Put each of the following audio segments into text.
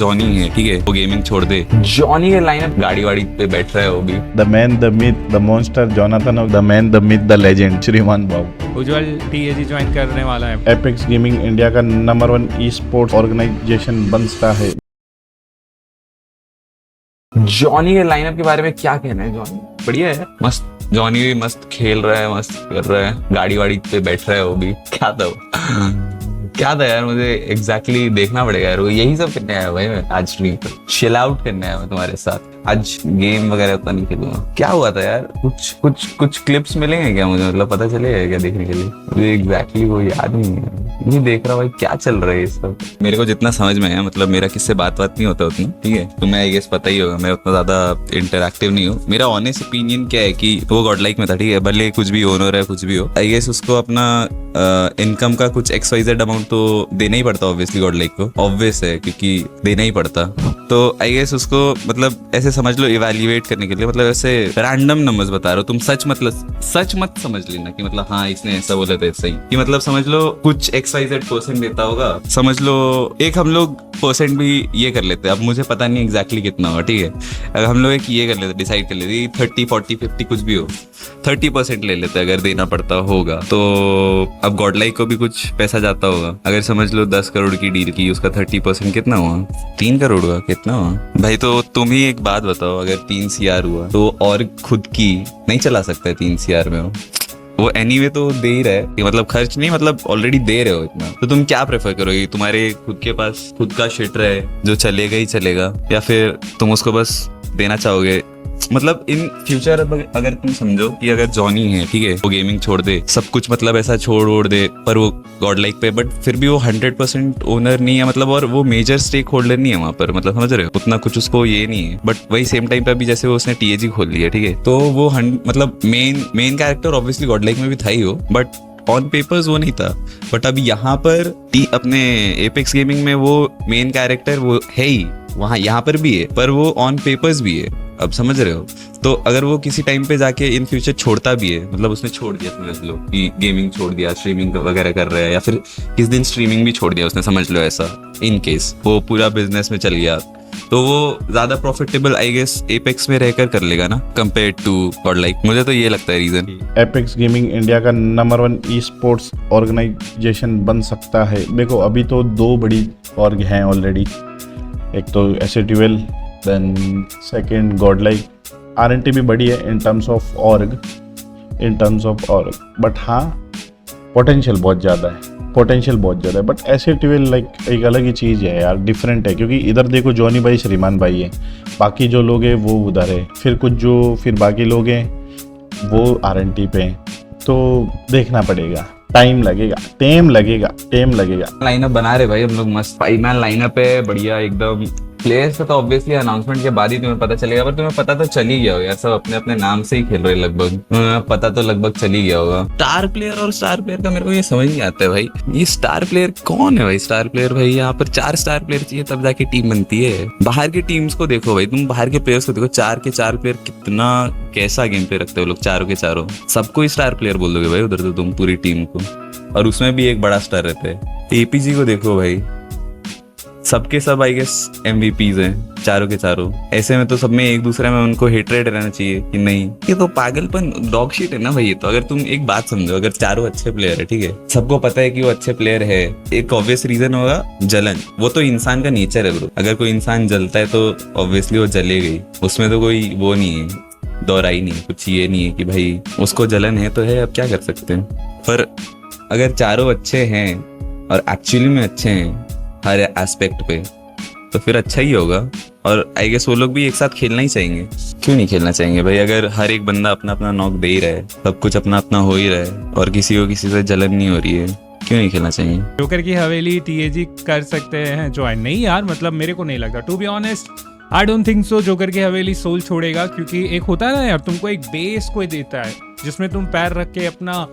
Johnny है, ठीक है, वो गेमिंग छोड़ दे। जॉनी के लाइनअप गाड़ी वाड़ी पे बैठ रहा है वो भी। The man, the myth, the monster, Jonathan, the man, the myth, the legend श्रीमान बाबू। उज्जवल टीएजी ज्वाइन करने वाला है। एपेक्स गेमिंग इंडिया का नंबर 1 ई स्पोर्ट्स ऑर्गेनाइजेशन बन सकता है। जॉनी के लाइनअप के बारे में क्या कहना है? जॉनी बढ़िया है, मस्त। जॉनी भी मस्त खेल रहा है, मस्त कर रहा है, गाड़ी वाड़ी पे बैठ रहा है वो भी। क्या था वो क्या था यार, मुझे एग्जैक्टली देखना पड़ेगा यार। वो यही सब करने आया भाई, मैं आज स्ट्रीम पर चिल आउट करने आया मैं तुम्हारे साथ। आज गेम वगैरह उतना नहीं खेलूंगा। क्या हुआ था यार? कुछ क्लिप्स मिलेंगे क्या मुझे, मतलब पता चलेगा क्या देखने के लिए? मुझे एग्जैक्टली वो याद नहीं है, नहीं देख रहा भाई क्या चल रहा है ये सब। मेरे को जितना समझ में है, मतलब मेरा किससे बात नहीं होता उतना, ठीक है, तो मैं आई गेस पता ही होगा, मैं उतना ज्यादा इंटरैक्टिव नहीं हूँ। मेरा ऑनेस्ट ओपिनियन क्या है कि वो गॉड लाइक में था, ठीक है, भले कुछ भी ओनर है कुछ भी हो, आई गेस उसको अपना इनकम का कुछ XYZ अमाउंट तो देना ही पड़ता ऑब्वियसली गॉड लाइक को, ऑब्वियस है क्योंकि देना ही पड़ता। तो आई गेस उसको मतलब ऐसे समझ लो इवैल्यूएट करने के लिए, मतलब ऐसे रैंडम नंबर्स बता रहा हूँ, तुम सच मत समझ लेना कि मतलब हाँ इसने ऐसा बोला था ऐसा ही, कि मतलब समझ लो कुछ XYZ% देता होगा, समझ लो एक हम लोग परसेंट भी ये कर लेते, अब मुझे पता नहीं एग्जैक्टली कितना होगा, ठीक है, अगर हम लोग एक ये कर लेते, डिसाइड कर लेते 30, 40, 50 कुछ भी हो, 30% ले लेते अगर देना पड़ता होगा। तो अब गॉड लाइक को भी कुछ पैसा जाता होगा, अगर समझ लो 10 करोड़ की डील की, उसका 30% कितना हुआ? 3 करोड़ हुआ, कितना हुआ भाई? तो तुम ही एक बात बताओ, अगर 3 CR हुआ तो और खुद की नहीं चला सकता है 3 CR में वो एनीवे तो दे ही रहा है कि मतलब खर्च नहीं, मतलब ऑलरेडी दे रहे हो इतना, तो तुम क्या प्रेफर करोगे? तुम्हारे खुद के पास खुद का शिट रहे जो चलेगा ही चलेगा, या फिर तुम उसको बस देना चाहोगे? मतलब इन फ्यूचर अगर तुम समझो कि अगर जॉनी है, ठीक है, वो गेमिंग छोड़ दे, सब कुछ मतलब ऐसा छोड़ दे, पर वो गॉड लाइक पे, बट फिर भी वो 100% ओनर नहीं है, मतलब, और वो मेजर स्टेक होल्डर नहीं है वहां पर, मतलब समझ रहे हो, उतना कुछ उसको ये नहीं है। बट वही सेम टाइम पे अभी जैसे वो उसने TAG खोल लिया, ठीक है, तो वो मतलब main character obviously God like में भी था ही हो, बट ऑन पेपर्स वो नहीं था। बट अभी यहाँ पर अपने एपेक्स गेमिंग में वो मेन कैरेक्टर वो है ही, वहाँ यहाँ पर भी है, पर वो ऑन पेपर्स भी है, अब समझ रहे हो? तो अगर वो किसी टाइम पे जाके इन फ्यूचर छोड़ता भी है, मतलब उसने छोड़ दिया, समझ लो कि गेमिंग छोड़ दिया, स्ट्रीमिंग वगैरह कर रहा है, या फिर किस दिन स्ट्रीमिंग भी छोड़ दिया उसने, समझ लो ऐसा, इन केस वो पूरा बिजनेस में चल गया, तो वो ज्यादा प्रॉफिटेबल आई गेस एपेक्स में रहकर कर लेगा ना, कंपेयर टू गॉड लाइक। मुझे तो ये लगता है रीजन। एपेक्स गेमिंग इंडिया का नंबर 1 ई स्पोर्ट्स ऑर्गेनाइजेशन बन सकता है। देखो अभी तो 2 बड़ी ऑर्ग हैं ऑलरेडी, एक तो SATL, then second god like. RNT भी बड़ी है in terms of org, but हाँ पोटेंशियल बहुत ज़्यादा है, बट SATL लाइक एक अलग ही चीज़ है यार, डिफरेंट है, क्योंकि इधर देखो जॉनी भाई श्रीमान भाई है, बाकी जो लोग हैं वो उधर है, फिर बाकी लोग हैं वो RNT पे हैं, तो देखना पड़ेगा, टाइम लगेगा। लाइनअप बना रहे भाई हम लोग, मस्त 5 मैन लाइनअप है, बढ़िया एकदम। प्लेयर्स का तो ऑब्वियसली अनाउंसमेंट के बाद ही तुम्हें पता चलेगा, पर तुम्हें पता तो चल ही गया होगा यार, सब अपने अपने नाम से ही खेल रहे हैं लगभग, पता तो लगभग चल ही गया होगा। स्टार प्लेयर का मेरे को ये समझ नहीं आता है भाई, ये स्टार प्लेयर कौन है भाई? स्टार प्लेयर भाई यहाँ पर 4 स्टार प्लेयर चाहिए तब जाके टीम बनती है। बाहर की टीम्स को देखो भाई, तुम बाहर के प्लेयर्स को देखो, 4 के 4 प्लेयर कितना कैसा गेम पे रखते हो लोग, चारों के चारों, सबको ही स्टार प्लेयर बोल दोगे भाई उधर तो तुम पूरी टीम को, और उसमें भी एक बड़ा स्टार रहता है। APG को देखो भाई, सबके सब आई गेस MVPs हैं, चारों के चारों, ऐसे में तो सब में एक दूसरे में उनको हेटरेड रहना चाहिए कि नहीं, ये तो पागलपन, डॉग शीट है ना भाई ये तो। अगर तुम एक बात समझो, अगर चारों अच्छे प्लेयर है, ठीक है, सबको पता है कि वो अच्छे प्लेयर है, एक ऑब्वियस रीजन होगा जलन, वो तो इंसान का नेचर है ब्रो, अगर कोई इंसान जलता है तो ऑब्वियसली वो जलेगी, उसमें तो कोई वो नहीं है, दोहराई नहीं, कुछ ये नहीं है कि भाई उसको जलन है तो है, अब क्या कर सकते हैं। पर अगर चारों अच्छे हैं और एक्चुअली में अच्छे हैं हर एस्पेक्ट पे, तो फिर अच्छा ही होगा, और आई गेस वो लोग भी एक साथ खेलना ही चाहेंगे। क्यों नहीं खेलना चाहेंगे भाई? अगर हर एक बंदा अपना अपना नॉक दे ही रहा है, सब कुछ अपना अपना हो ही रहा है, और किसी को किसी से जलन नहीं हो रही है, क्यों नहीं खेलना चाहिए? जोकर की हवेली TAG कर सकते हैं ज्वाइन? नहीं यार, मतलब मेरे को नहीं लगता, to be honest I don't think so joker की हवेली सोल छोड़ेगा, क्योंकि एक होता है ना यार, तुमको एक बेस कोई देता है जिसमें तुम पैर रख के अपना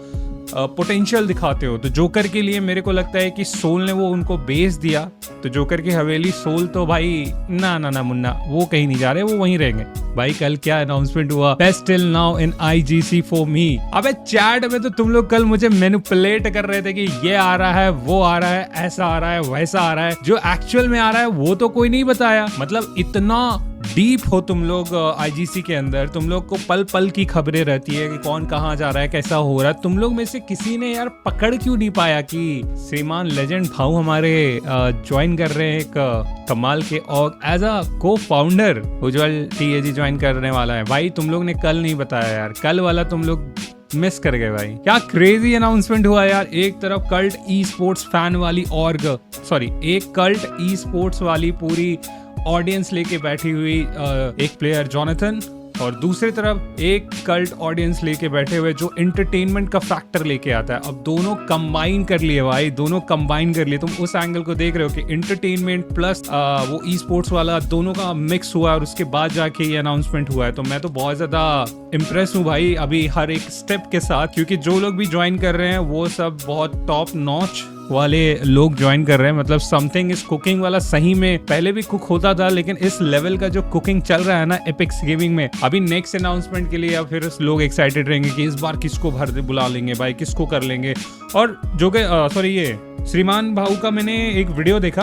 पोटेंशियल दिखाते हो। तो जोकर के लिए मेरे को लगता है कि सोल ने वो उनको बेच दिया, तो जोकर की हवेली सोल तो भाई ना मुन्ना, वो कहीं नहीं जा रहे, वो वहीं रहेंगे भाई। कल क्या अनाउंसमेंट हुआ, best till now in IGC for me. अबे चैट में तो तुम लोग कल मुझे मैनिपुलेट कर रहे थे कि ये आ रहा है, वो आ रहा है, ऐसा आ रहा है, वैसा आ रहा है। जो एक्चुअल में आ रहा है वो तो कोई नहीं बताया। मतलब इतना डीप हो तुम लोग IGC के अंदर, तुम लोग को पल पल की खबरें रहती है कि कौन कहाँ जा रहा है, कैसा हो रहा है। तुम लोग में से किसी ने यार पकड़ क्यों नहीं पाया कि श्रीमान लेजेंड भाऊ हमारे ज्वाइन कर रहे हैं एक कमाल के, और एज अ को फाउंडर उज्जवल TAG ज्वाइन करने वाला है। भाई तुम लोग ने कल नहीं बताया यार, कल वाला तुम लोग मिस कर गए भाई। क्या क्रेजी अनाउंसमेंट हुआ यार। एक तरफ कल्ट ई स्पोर्ट्स फैन वाली एक कल्ट ई स्पोर्ट्स वाली पूरी ऑडियंस लेके बैठी हुई एक प्लेयर जॉनथन, और दूसरी तरफ एक कल्ट ऑडियंस लेके बैठे हुए जो एंटरटेनमेंट का फैक्टर लेके आता है। अब दोनों कंबाइन कर लिए भाई, दोनों कंबाइन कर लिए। तुम उस एंगल को देख रहे हो कि एंटरटेनमेंट प्लस वो ई स्पोर्ट्स वाला दोनों का मिक्स हुआ और उसके बाद जाके ये अनाउंसमेंट हुआ है। तो मैं तो बहुत ज्यादा इम्प्रेस हूँ भाई अभी हर एक स्टेप के साथ, क्योंकि जो लोग भी ज्वाइन कर रहे हैं वो सब बहुत टॉप नॉच वाले लोग ज्वाइन कर रहे हैं। मतलब समथिंग इस कुकिंग वाला सही में पहले भी कुक होता था, लेकिन इस लेवल का जो कुकिंग चल रहा है ना एपिक्स गेमिंग में, अभी नेक्स्ट अनाउंसमेंट के लिए अब फिर लोग एक्साइटेड रहेंगे कि इस बार किसको बुला लेंगे भाई, किसको कर लेंगे। और जो कि ये श्रीमान भाऊ का मैंने एक वीडियो देखा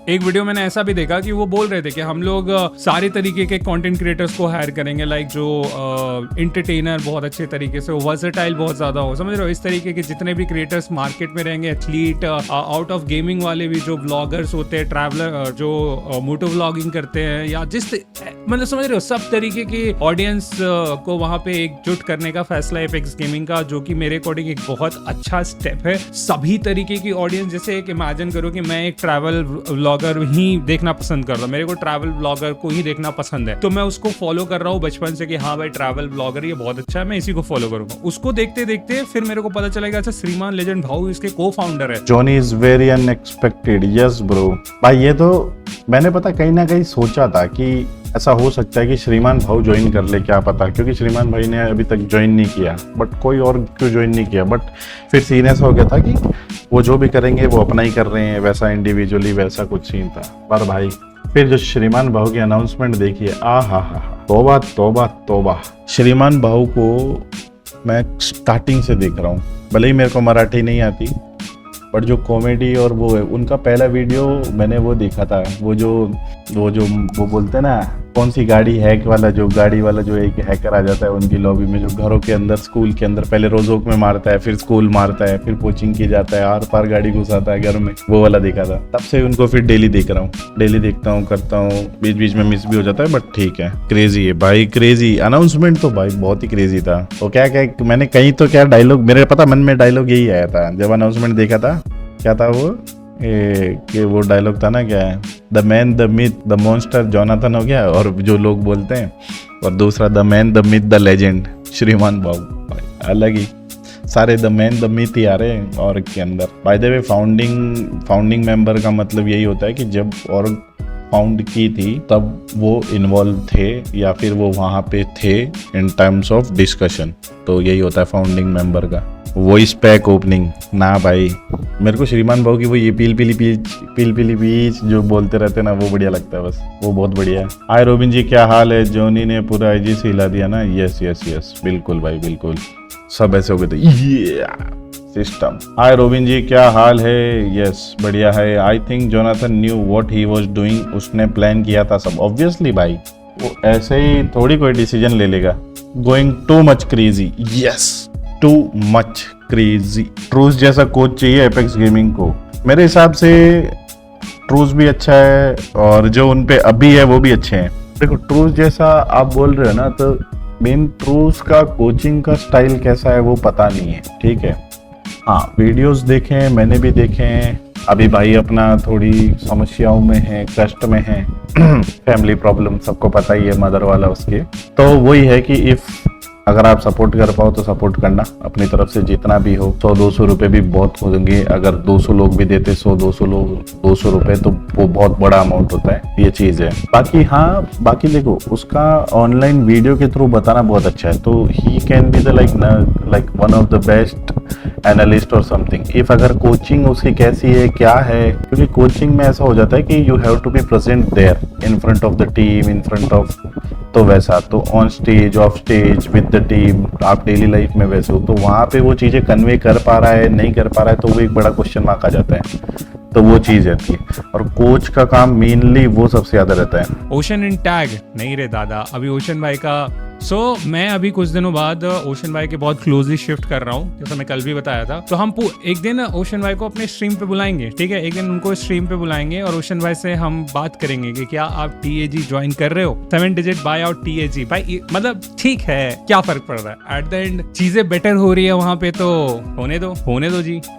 एक वीडियो मैंने ऐसा भी देखा कि वो बोल रहे थे कि हम लोग सारे तरीके के कंटेंट क्रिएटर्स को हायर करेंगे, लाइक जो एंटरटेनर बहुत अच्छे तरीके से, वर्सेटाइल बहुत ज्यादा हो, समझ रहे हो, इस तरीके के जितने भी क्रिएटर्स मार्केट में रहेंगे, एथलीट, आउट ऑफ गेमिंग वाले भी जो ब्लॉगर्स होते हैं, ट्रैवलर जो मोटो व्लॉगिंग करते हैं, या जिस मतलब समझ रहे हो सब तरीके की ऑडियंस को वहां पे एकजुट करने का फैसला एपेक्स गेमिंग का, जो कि मेरे अकॉर्डिंग एक बहुत अच्छा स्टेप है। सभी तरीके की ऑडियंस, जैसे एक इमेजिन करो कि मैं एक ट्रैवल व्लॉगर ही देखना पसंद करता हूँ, मेरे को ट्रैवल व्लॉगर को ही देखना पसंद है, तो मैं उसको फॉलो कर रहा हूँ बचपन से कि हाँ भाई ट्रैवल व्लॉगर ये बहुत अच्छा है, मैं इसी को फॉलो करूंगा। उसको देखते देखते फिर मेरे को पता चलेगा अच्छा श्रीमान लेजेंड भाऊ इसके को फाउंडर है। Johnny is very unexpected. Yes bro भाई, ये तो मैंने पता कहीं ना कहीं सोचा था कि ऐसा हो सकता है कि श्रीमान भाऊ ज्वाइन कर ले, क्या पता, क्योंकि श्रीमान भाई ने अभी तक ज्वाइन नहीं किया, बट कोई और क्यों ज्वाइन नहीं किया। बट फिर सीन ऐसा हो गया था कि वो जो भी करेंगे वो अपना ही कर रहे हैं, वैसा इंडिविजुअली वैसा कुछ सीन था। पर भाई फिर जो श्रीमान भाऊ की अनाउंसमेंट देखिए, हा, तौबा तौबा तौबा। श्रीमान भाऊ को मैं स्टार्टिंग से देख रहा हूँ, भले ही मेरे को मराठी नहीं आती, बट जो कॉमेडी और वो है, उनका पहला वीडियो मैंने वो देखा था, वो बोलते हैं ना कौन सी गाड़ी हैक वाला, जो गाड़ी वाला जो एक हैकर आ जाता है उनकी लॉबी में, जो घरों के अंदर स्कूल के अंदर पहले रोजोक में मारता है, फिर स्कूल मारता है, फिर कोचिंग की जाता है, आर पार गाड़ी घुसाता है घर में, वो वाला देखा था। तब से उनको फिर डेली देख रहा हूँ, डेली देखता हूँ, करता हूँ, बीच बीच में मिस भी हो जाता है, बट ठीक है। क्रेजी है भाई, क्रेजी अनाउंसमेंट तो भाई बहुत ही क्रेजी था। तो क्या मैंने कहीं तो क्या डायलॉग, मेरे पता मन में डायलॉग यही आया था जब अनाउंसमेंट देखा था। क्या था वो कि वो डायलॉग था ना, क्या है, the man the myth the monster Jonathan हो गया, और जो लोग बोलते हैं, और दूसरा the man the myth the legend श्रीमान भाऊ। अलग ही सारे द मैन द मिथ ही आ रहे हैं और के अंदर। By the way founding member का मतलब यही होता है कि जब और फाउंड की थी तब वो इन्वॉल्व थे या फिर वो वहाँ पे थे इन टर्म्स ऑफ डिस्कशन, तो यही होता है फाउंडिंग मेंबर का। वॉइस पैक ओपनिंग ना भाई, मेरे को श्रीमान भाऊ की वो ये पील पीली पीच जो बोलते रहते हैं ना, वो बढ़िया लगता है, बस वो बहुत बढ़िया है। हाय रोबिन जी, क्या हाल है? जॉनी ने पूरा आईजी से हिला दिया ना। यस बिल्कुल भाई, बिल्कुल सब ऐसे हो गए थे, ये सिस्टम। हाय रोबिन जी, क्या हाल है? यस बढ़िया है। I think Jonathan knew what he was doing, उसने प्लान किया था सब। ऑब्वियसली भाई, वो ऐसे ही थोड़ी कोई डिसीजन ले लेगा। Going too much crazy, yes too much crazy. ट्रूज जैसा कोच चाहिए एपेक्स गेमिंग को। मेरे हिसाब से ट्रूज भी अच्छा है और जो उन पे अभी है वो भी अच्छे हैं। देखो ट्रूज जैसा आप बोल रहे हो ना, तो मेन ट्रूज का कोचिंग का स्टाइल कैसा है वो पता नहीं है, ठीक है। हाँ वीडियोस देखे हैं, मैंने भी देखे हैं। अभी भाई अपना थोड़ी समस्याओं में है, कष्ट में है, फैमिली प्रॉब्लम सबको पता ही है, मदर वाला उसके। तो वही है कि इफ अगर आप सपोर्ट कर पाओ तो सपोर्ट करना अपनी तरफ से, जितना भी हो। 100-200 रुपए भी बहुत होंगे, अगर 200 लोग भी देते 100-200 लोग 200 रुपए, तो वो बहुत बड़ा अमाउंट होता है, ये चीज है। बाकी हाँ, बाकी देखो उसका ऑनलाइन वीडियो के थ्रू बताना बहुत अच्छा है, तो he can be the like one of the best analyst और समथिंग। इफ अगर कोचिंग उसकी कैसी है, क्या है, क्योंकि कोचिंग में ऐसा हो जाता है कि you have to be present there in front of the team, in front of, तो वैसा तो on stage, off stage, with the team, आप डेली लाइफ में वैसे हो, तो वहाँ पे वो चीज़ें कन्वे कर पा रहा है, नहीं कर पा रहा है, तो वो एक बड़ा क्वेश्चन मार्क आ जाता है। तो वो चीज़ रहती है, और कोच का काम मेनली वो सबसे ज़्यादा रहता है। ओशन इन टैग नहीं रे दादा, अभी ओशन भाई का मैं अभी कुछ दिनों बाद ओशन भाई के बहुत क्लोजली शिफ्ट कर रहा हूँ, जैसा मैं कल भी बताया था। तो हम एक दिन ओशन भाई को अपने स्ट्रीम पे बुलाएंगे, ठीक है, एक दिन उनको स्ट्रीम पे बुलाएंगे और ओशन भाई से हम बात करेंगे कि क्या आप TAG ज्वाइन कर रहे हो, 7 डिजिट बाय आउट TAG भाई, मतलब ठीक है, क्या फर्क पड़ रहा है, एट द एंड चीजें बेटर हो रही है वहां पे, तो होने दो जी।